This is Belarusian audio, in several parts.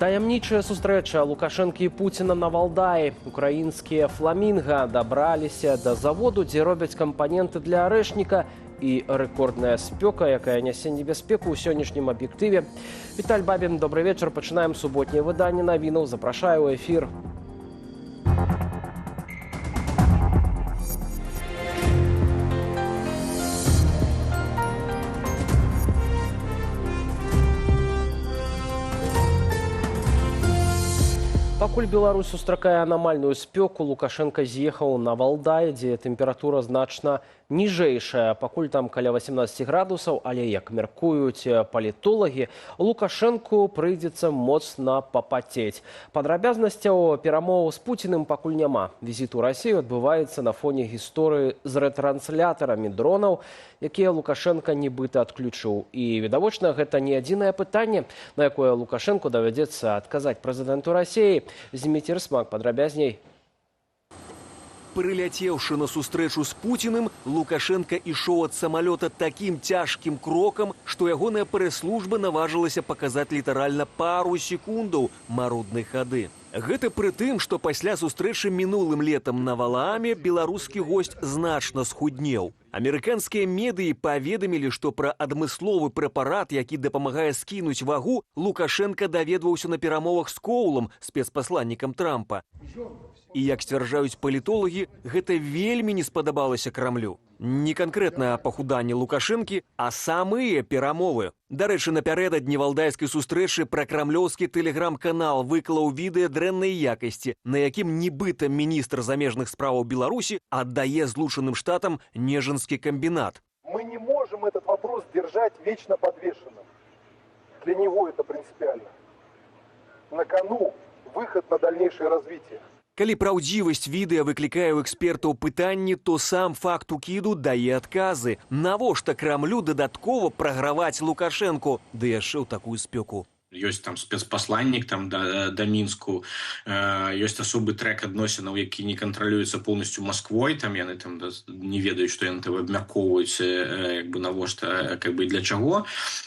Таямнічая сустрэча Лукашэнкі і Пуціна на Валдаі. Украінскія фламінга дабраліся да заводу, дзе робяць кампаненты для арэшніка, і рэкордная спёка, якая нясе небяспеку ў сённяшнім аб'ектыве. Віталь Бабін, добрый вечар. Пачынаем суботняе выданне навінаў. Запрашаю ў эфір. Пакуль Беларусь сустракае анамальную спёку, Лукашенко з'ехаў на Валдай, дзе тэмпература значна ніжэйшая. Пакуль там каля 18 градусаў, але, як мяркуюць палітолагі, Лукашэнку прыйдзецца моцна папацець. Падрабязнасцяў перамоў з Пуціным пакуль няма. Візіт у Расію адбываецца на фоне гісторыі з рэтрансляторамі дронаў, якія Лукашенко нібыта адключыў. І, відавочна, гэта не адзінае пытанне, на якое Лукашенку давядзецца адказаць прэзідэнту Расіі. Зміцер Смак, падрабязней. Прыляцеўшы на сустрэчу з Пуціным, Лукашенко ішоў ад самалёта такім цяжкім крокам, што ягоная прэс-служба наважылася паказаць літаральна пару секундаў маруднай хады. Гэта пры тым, што пасля сустрэчы мінулым летам на Валааме беларускі госць значна схуднеў. Амерыканскія медыі паведамілі, што пра адмысловы прэпарат, які дапамагае скінуць вагу, Лукашенко даведваўся на перамовах з Коулам, спецпасланнікам Трампа. І, як сцвярджаюць палітолагі, гэта вельмі не спадабалася Крамлю. Не канкрэтна пахуданне Лукашэнкі, а самыя перамовы. Дарэчы, напярэдадні валдайскай сустрэчы пракрамлёўскі тэлеграм-канал выклаў відэа дрэннай якасці, на якім нібыта міністр замежных справаў Беларусі аддае Злучаным Штатам Нежинский комбинат. Мы не можем этот вопрос держать вечно подвешенным. Для него это принципиально. На кону выход на дальнейшее развитие. Калі праўдзівасць відэа выклікае ў экспертаў пытанні, то сам факт укіду дае адказы. Навошта Крамлю дадаткова праграваць Лукашэнку, ды яшчэ ў такую спёку? Ёсць там спецпасланнік там да Мінску, ёсць асобы трэк адносінаў, які не кантралюецца поўнасцю Масквой, там яны там не ведаюць, што яны там абмяркоўваюць, як бы навошта, як бы для чаго.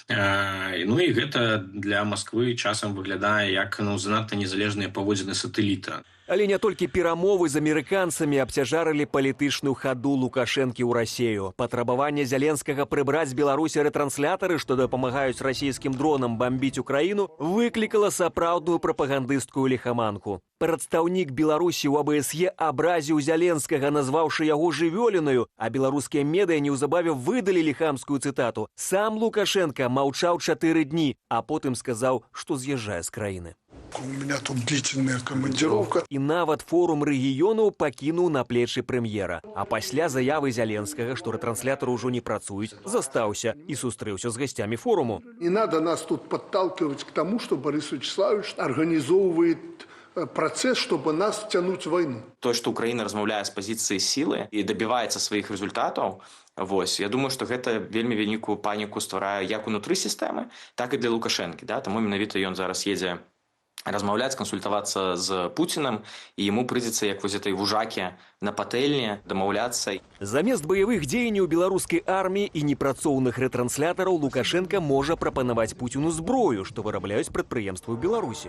Ну і гэта для Масквы часам выглядае як занадта незалежныя паводзіны сатэліта. Але не толькі перамовы з амерыканцамі абцяжарылі палітычную хаду Лукашэнкі ў Расію. Патрабаванне Зеленскага прыбраць з Беларусі рэтранслятары, што дапамагаюць расійскім дронам бамбіць Украіну, выклікала сапраўдную прапагандысцкую ліхаманку. Прадстаўнік Беларусі ў АБСЕ абразіў Зеленскага, назваўшы яго жывёлінаю, а беларускія медыа неўзабаве выдалілі хамскую цытату. Сам Лукашенко маўчаў 4 дні, а потым сказаў, што з'язджае з краіны. У меня тут длительная командировка. І нават форум рэгіёнаў пакінуў на плечы прэм'ера. А пасля заявы Зеленскага, што ретранслятары ўжо не працуюць, застаўся і сустрэўся з гасцямі форуму. Не надо нас тут подталкивать к тому, что Борис Вячеславович организовывает процесс, чтобы нас втянуть в войну. То, что Украина размаўляе з пазіцыі сілы і дабіваецца сваіх результатаў, я думаю, што гэта вельмі вялікую паніку стварае як унутры сістэмы, так і для Лукашэнкі. Таму менавіта ён зараз едзе размаўляць, кансультавацца з Пуцінам, і яму прыйдзецца, як вось этой вужаке на патэльне, дамаўляцца. Замест баявых дзеянняў беларускай арміі і непрацоўных рэтранслятараў Лукашенко можа прапанаваць Пуціну зброю, што вырабляюць прадпрыемствы ў Беларусі.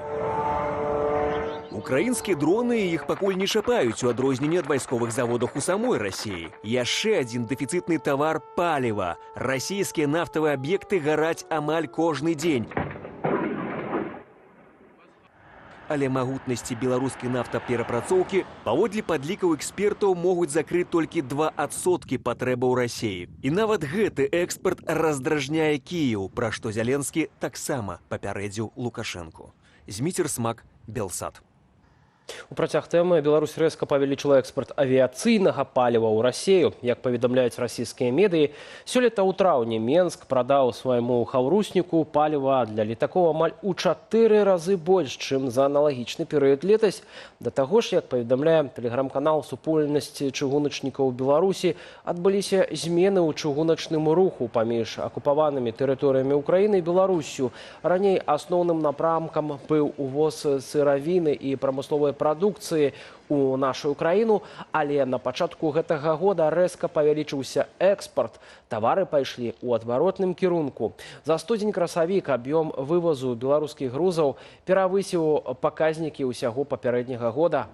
Украінскія дроны іх пакуль не чапаюць, у адрозненне ад вайсковых заводах у самой Расіі. Яшчэ адзін дэфіцытны тавар – паліва. Расійскія нафтавыя аб'екты гараць амаль кожны дзень. Але магутнасці беларускай нафтаперапрацоўкі паводле падлікаў экспертаў могуць закрыць толькі 2% патрэбаў Расіі. І нават гэты экспарт раздражняе Кіеў, пра што Зеленскі таксама папярэдзіў Лукашэнку. Зміцер Смак, Белсат. У працяг тэмы Беларусь рэзка павялічыла экспарт авіяцыйнага паліва ў Расію. Як паведамляюць расійскія медыі, сёлета ў траўні Менск прадаў свайму хаўрусніку паліва для летакоў амаль у 4 разы больш, чым за аналагічны перыяд летась. Да таго ж, як паведамляе тэлеграм-канал «Супольнасць чыгуначнікаў Беларусі», адбыліся змены ў чыгуначным руху паміж акупаванымі тэрыторыямі Украіны і Беларусю. Раней асноўным напрамкам быў увоз сыравіны і прамысловай прадукцыі у нашу краіну, але на пачатку гэтага года рэзка павялічыўся экспарт. Тавары пайшлі ў адваротным кірунку. За студзень-красавік аб'ём вывазу беларускіх грузаў перавысіў паказнікі ўсяго папярэдняга года.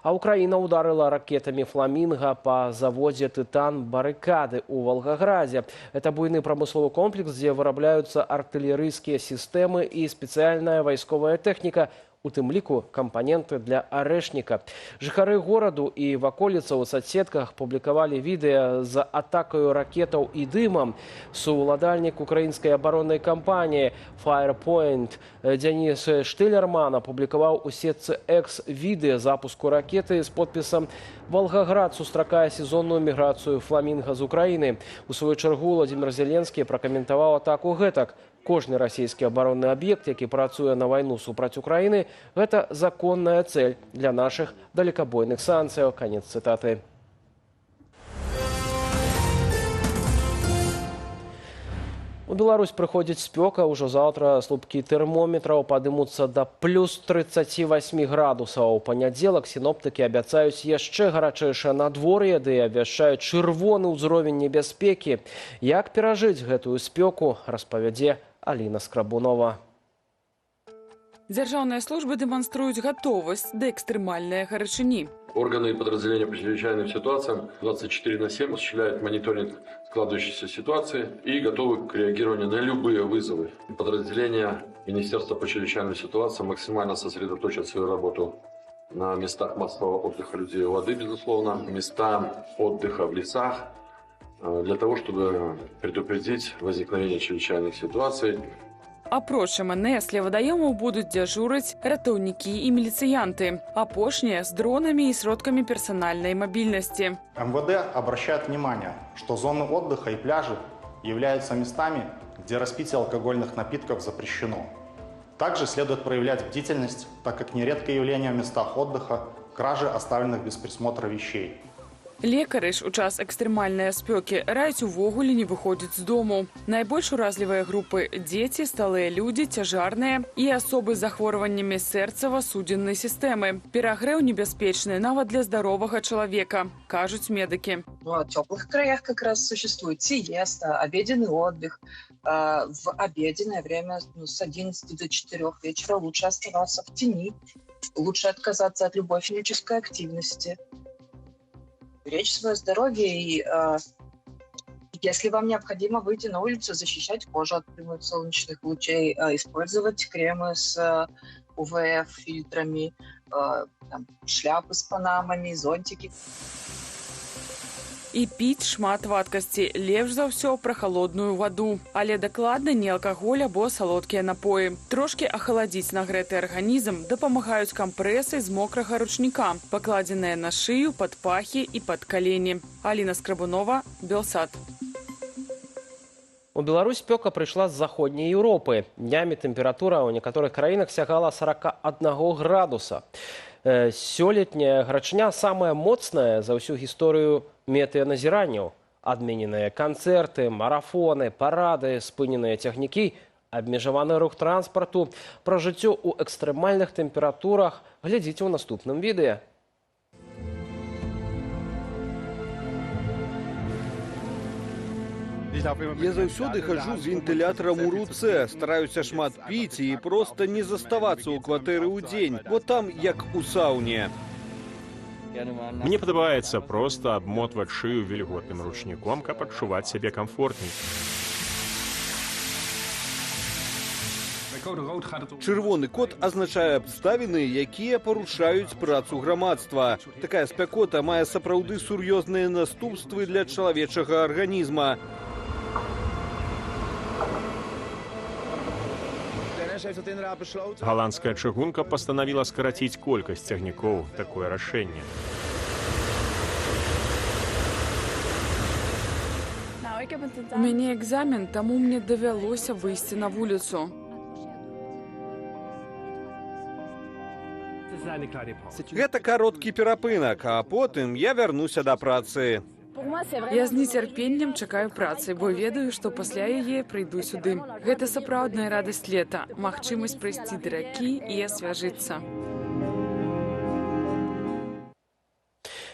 А Украина ударила ракетами «Фламинго» по заводе «Титан» «Баррикады» у Волгограде. Это буйный промысловый комплекс, где вырабатываются артиллерийские системы и специальная войсковая техника, у тым ліку кампаненты для арэшніка. Жыхары гораду і ваколіца ў соцсетках публікавалі відэа з атакаю ракетаў і дымам. Сууладальнік украінскай абароннай кампаніі Firepoint Денис Штылерман апублікаваў у сетцы X відэа запуску ракеты з подпісам «Волгоград сустракае сезонную міграцыю «Фламинго» з Украіны». У сваю чаргу Владимир Зеленскі пракаментаваў атаку гэтак. Кожны расійскі абаронны аб'ект, які працуе на вайну супраць Украіны, гэта законная цель для нашых далекабойных санкцыяў. Канец цытаты. У Беларусь прыходзіць спёка. Ужо заўтра слупкі тэрмометраў падымуцца да плюс 38 градусаў. У панядзелак сіноптыкі абяцаюць яшчэ гарачэйшае надвор'е, ды абвяшчаюць чырвоны ўзровень небяспекі. Як перажыць гэтую спёку, распавядзе Алина Скрабунова. Дзяржаўныя службы дэманструюць гатовасць да экстрэмальнай гарачыні. Органы и подразделения по чрезвычайным ситуациям 24/7 осуществляют мониторинг складывающейся ситуации и готовы к реагированию на любые вызовы. Подразделения Министерства по чрезвычайным ситуациям максимально сосредоточат свою работу на местах массового отдыха людей и воды, безусловно, места отдыха в лесах, для того, чтобы предупредить возникновение чрезвычайных ситуаций. Апроч МНС ля вадаёмаў будуць дзяжурыць ратаўнікі і міліцыянты. Апошнія з дронами и сродками персональной мобильности. МВД обращает внимание, что зоны отдыха и пляжи являются местами, где распитие алкогольных напитков запрещено. Также следует проявлять бдительность, так как нередко явление в местах отдыха кражи оставленных без присмотра вещей. Лекары ж у час экстрэмальнай спёкі раюць увогуле не выходзіць з дому. Найбольш уразлівыя групы – дзеці, сталыя людзі, цяжарныя і асобы з захворваннямі сэрцава-судзеннай сістэмы. Перагрэў небяспечны нават для здаровага чалавека, кажуць медыкі. В теплых краях как раз существует сиеста, обеденный отдых. В обеденное время с 11 до 4 вечера лучше оставаться в тени, лучше отказаться от любой физической активности. Беречь свое здоровье и если вам необходимо выйти на улицу, защищать кожу от прямых солнечных лучей, использовать кремы с УВФ-фильтрами, шляпы с панамами, зонтики. І піць шмат вадкасці, лепш за ўсё пра халодную ваду. Але дакладна не алкаголь або салодкія напоі. Трошкі ахаладзіць нагрэты арганізм дапамагаюць кампрэсы з мокрага ручніка, пакладзеныя на шыю, пад пахі і пад калені. Алина Скрабунова, Белсат. У Беларусь спёка прыйшла з заходняй Еўропы. Днямі тэмпература ў некаторых краінах сягала 41 градуса. Сёлетняя гарачыня самая моцная за ўсю гісторыю метэаназіранняў. Адмененыя канцэрты, марафоны, парады, спыненыя цягнікі, абмежаваны рух транспарту. Пра жыццё ў экстрэмальных тэмпературах глядзіце ў наступным відэа. Я заўсёды хожу з вентылятарам у руцэ, стараюся шмат піць і проста не заставацца ў кватэры ў дзень, бо там як у сауне. Мне падабаецца проста абмотваць шыю вільготным ручніком, каб адчуваць сябе камфортней. Чырвоны код азначае абставіны, якія парушаюць працу грамадства. Такая спякота мае сапраўды сур'ёзныя наступствы для чалавечага арганізма. Галандская чыгунка пастанавіла скараціць колькасць цягнікоў. Такое рашэнне. У мяне экзамен, таму мне давялося выйсці на вуліцу. Гэта кароткі перапынак, а потым я вярнуся да працы. Я з нецярпеннем чакаю працы, бо ведаю, што пасля яе прыйду сюды. Гэта сапраўдная радасць лета, магчымасць прыйсці да ракі і асвяжыцца.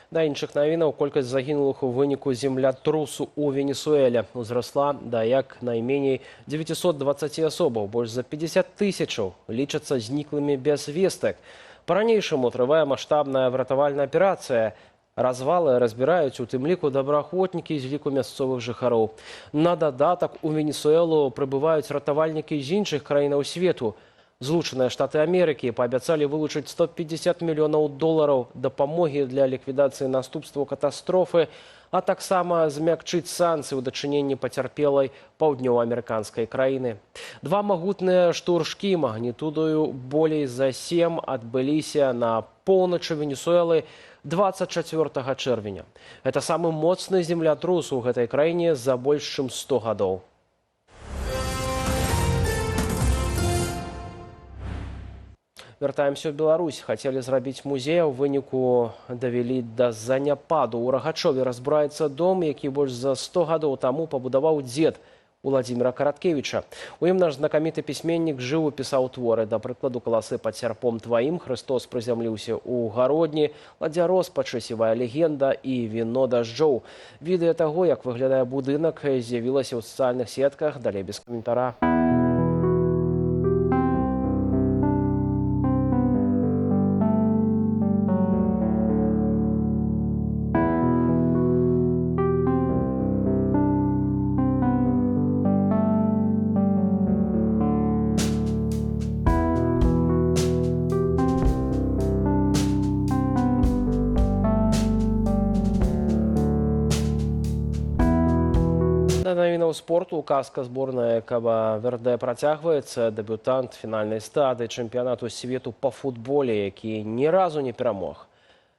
Да іншых навінаў, колькасць загінулых у выніку землятрусу ў Венесуэле узрасла да як найменей 920 асобаў, больш за 50 тысячаў лічацца зніклымі без вестак. Па-ранейшаму трывае маштабная выратавальная аперацыя. Развалы разбіраюць, у тым ліку добраахвотнікі з ліку мясцовых жыхароў. На дадатак у Венесуэлу прыбываюць ратавальнікі з іншых краінаў свету. Злучаныя Штаты Амерыкі паабяцалі вылучыць $150 мільёнаў дапамогі для ліквідацыі наступстваў катастрофы, а таксама змякчыць санкцыі ў дачыненні пацярпелай паўднёваамерыканскай краіны. Два магутныя штуршкі магнітудаю болей за 7 адбыліся на поўначы Венесуэлы 24 чэрвеня. Гэта самы моцны землятрус у гэтай краіне за больш чым 100 гадоў. Вяртаемся ў Беларусь. Хацелі зрабіць музей, а ў выніку давялі да заняпаду. У Рагачове разбураецца дом, які больш за 100 гадоў таму пабудаваў дзед Владзіміра Караткевіча. У ім наш знакаміты пісьменнік жыў і пісаў творы. Да прыкладу, «Каласы пад сярпом тваім», «Хрыстос прызямліўся ў гародні», «Ладдзя роспачы», «Сівая легенда» і «Віно дажджоў». Відэа таго, як выглядае будынак, з'явілася ў сацыяльных сетках, далей без каментара. Да навінаў спорту казка зборная Каба-Верде працягваецца. Дэбютант фінальнай стадыі чэмпіянату свету па футболе, які ні разу не перамог,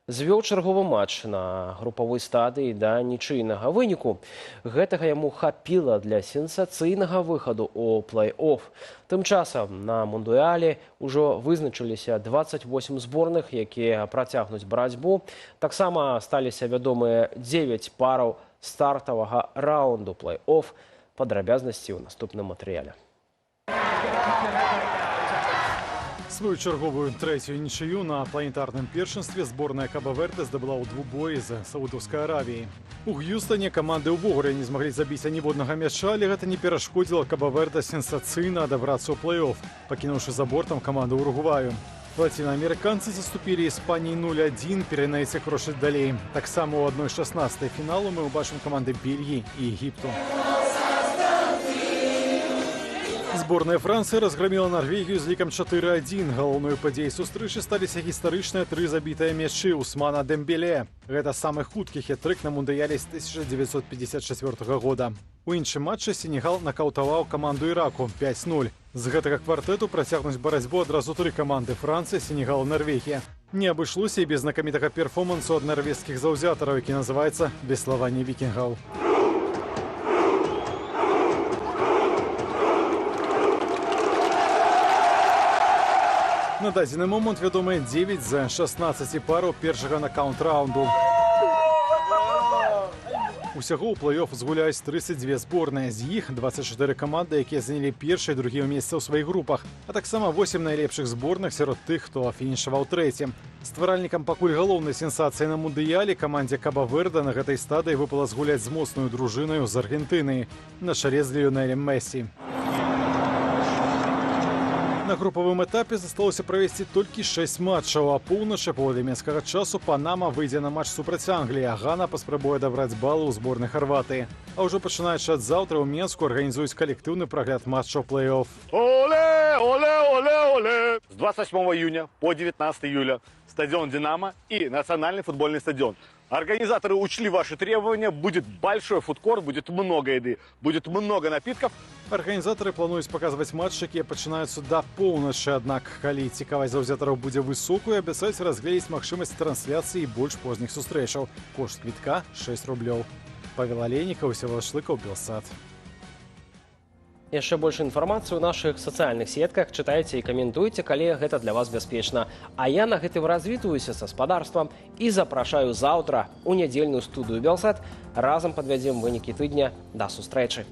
звёў чарговы матч на групавой стадыі да нічыйнага выніку. Гэтага яму хапіла для сенсацыйнага выхаду ў плэй-офф. Тым часам на мундыяле ўжо вызначыліся 28 зборных, якія працягнуць барацьбу. Таксама сталіся вядомыя 9 параў стартавага раунду плэй-офф. Падрабязнасці ў наступным матэрыяле. Свою чарговую трэцюю нічыю на планетарным першынстве зборная Каба-Верде здабыла ў двубоі з Саудаўскай Аравіі. У Г'юстане каманды ўвогуле не змаглі забіць аніводнага мяча, але гэта не перашкодзіла Каба-Верде сенсацыйна адабрацца ў плэй-офф, пакінуўшы за бортам каманду Уругваю. Лацінаамерыканцы заступілі Іспаніі 0-1, перанайце крочыць далей. Таксама ў 1/16 фіналу мы ўбачым каманды Бельгіі і Егіпту. Зборная Францыі разгроміла Норвегію з лікам 4-1. Галоўною падзеяй сустрэчы сталіся гістарычныя 3 забітыя мячы Усмана Дэмбеле. Гэта самы хуткі хет-трык на мундыяле з 1954 года. У іншым матчы Сенегал накаўтаваў каманду Іраку 5-0. З гэтага квартэту працягнуць барацьбу адразу 3 каманды: Францыя, Сенегал і Норвегія. Не абышлося і без знакамітага перформансу ад нарвежскіх заўзятараў, які называецца «Беславанне вікінгаў». На дадзены момант вядомыя 9 з 16 параў першага накаунт-раунду. Усяго ў плэй-офф згуляюць 32 зборныя. З іх 24 каманды, якія занялі першае і другія месцы ў сваіх групах, а таксама 8 найлепшых зборных сярод тых, хто фінішаваў трэцім. Стваральнікам пакуль галоўнай сенсацыі на мундыяле камандзе Каба-Верде на гэтай стадыі выпала згуляць з моцнаю дружынаю з Аргентыны на чале з Ліёнелем Мессі. На групавым этапе засталося правесці толькі 6 матчаў, а поўначы паводле менскага часу Панама выйдзе на матч супраць Англіі, а Гана паспрабуе дабраць балы ў зборнай Харватыі. А ўжо пачынаючы ад заўтра ў Менску арганізуюць калектыўны прагляд матчаў плэй-офф. Оле, оле, оле, оле! С 28 июня по 19 июля стадион «Динамо» и Национальный футбольный стадион. Организаторы учли ваши требования, будет большой фудкорт, будет много еды, будет много напитков. Арганізатары плануюць паказваць матчы, якія пачынаюцца да поўначы, аднак калі цікавасць заўзятараў будзе высокую, абяцаюць разгледзець магчымасць трансляцыі больш позніх сустрэчаў. Кошт квітка 6 рублёў. Павел Алейнікаў, Всеволод Шлыкаў, Белсат. Яшчэ больш інфармацыю ў нашых сацыяльных сетках чытайце і каментуйце, калі гэта для вас бяспечна. А я на гэтым развітваюся са спадарствам і запрашаю заўтра у нядзельную студыю «Белсат». Разам падвядзем вынікі тыдня. Да сустрэчы.